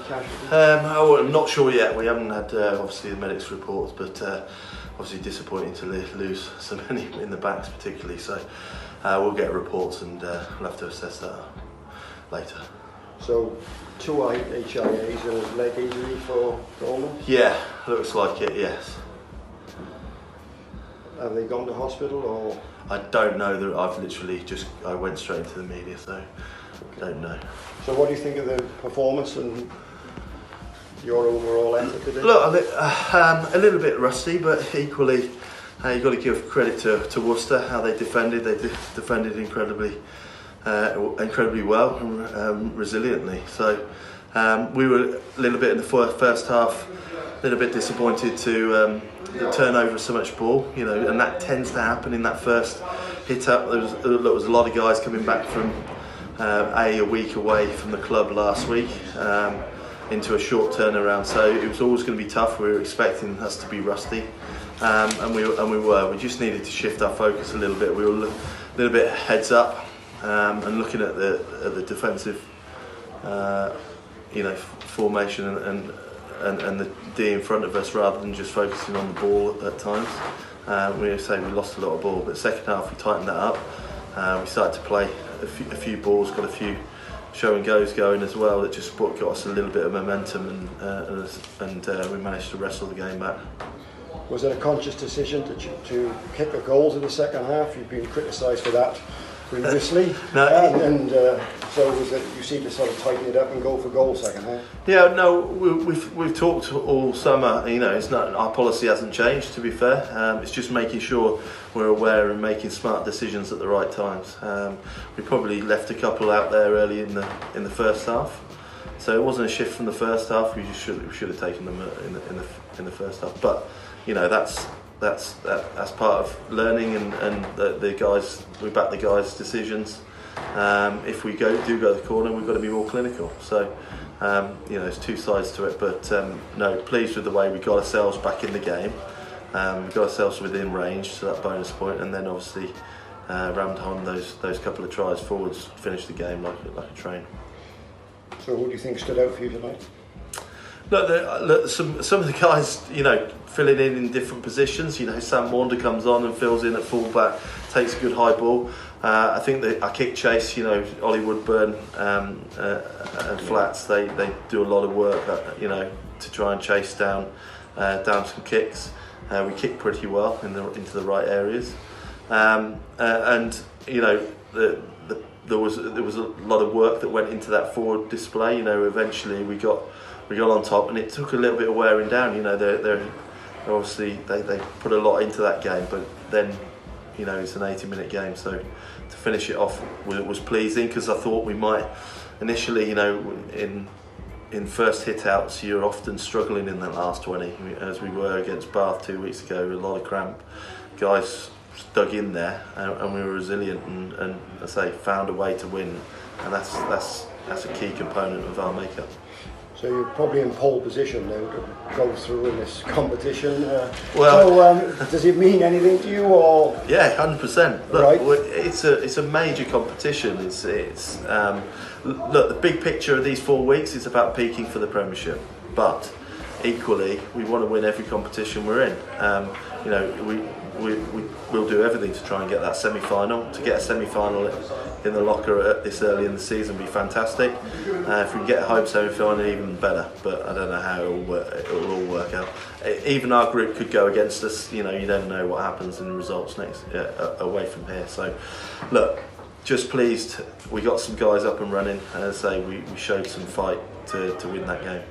casualties? I'm not sure yet. We haven't had obviously the medics reports, but obviously disappointing to lose so many in the backs particularly. So we'll get reports and we'll have to assess that later. So 2 HIAs and a leg injury for Coleman? Yeah, looks like it, yes. Have they gone to hospital or? I don't know. I've literally I went straight into the media, so don't know. So what do you think of the performance and your overall effort today? Look, a little bit rusty, but equally you've got to give credit to Worcester, how they defended. They defended incredibly well and resiliently. So we were a little bit in the first half, a little bit disappointed to the turnover of so much ball, and that tends to happen in that first hit up. There was a lot of guys coming back from a week away from the club last week into a short turnaround, so it was always going to be tough. We were expecting us to be rusty, and we were. We just needed to shift our focus a little bit. We were a little bit heads up and looking at the defensive, formation and the D in front of us rather than just focusing on the ball at times. We lost a lot of ball, but second half we tightened that up. We started to play a few balls, got a few show and goes going as well. That just got us a little bit of momentum, and we managed to wrestle the game back. Was it a conscious decision to kick the goals in the second half? You've been criticised for that previously. No, so was it you seem to sort of tighten it up and go for goals second half? Yeah, no, we've talked all summer. It's not, our policy hasn't changed. To be fair, it's just making sure we're aware and making smart decisions at the right times. We probably left a couple out there early in the first half, so it wasn't a shift from the first half. We should have taken them in the first half, but that's part of learning, and the guys, we back the guys' decisions. If we do go to the corner, we've got to be more clinical. So there's two sides to it, but no, pleased with the way we got ourselves back in the game. We got ourselves within range, so that bonus point, and then obviously rammed home those couple of tries forwards, finished the game like a train. So who do you think stood out for you tonight? Look, some of the guys, filling in different positions. Sam Maunder comes on and fills in at fullback, takes a good high ball. I think that our kick chase, Ollie Woodburn and Flats, they do a lot of work, to try and chase down some kicks. We kick pretty well into the right areas, and there was a lot of work that went into that forward display. Eventually we got on top, and it took a little bit of wearing down. They're obviously they put a lot into that game, but then it's an 80-minute game, so to finish it off was pleasing, because I thought we might initially, in first hit outs, you're often struggling in that last 20, as we were against Bath 2 weeks ago, with a lot of cramp. Guys dug in there, and we were resilient, and I say found a way to win, and that's a key component of our makeup. So you're probably in pole position now to go through in this competition. Does it mean anything to you, or? Yeah, 100%. Look, right. It's a major competition. It's look, the big picture of these 4 weeks is about peaking for the Premiership, but equally we want to win every competition we're in. We'll do everything to try and get that semi-final. To get a semi-final in the locker this early in the season would be fantastic. If we can get a home semi-final, even better. But I don't know how it will all work out. Even our group could go against us. You never know what happens in the results next away from here. So, look, just pleased we got some guys up and running. As I say, we showed some fight to win that game.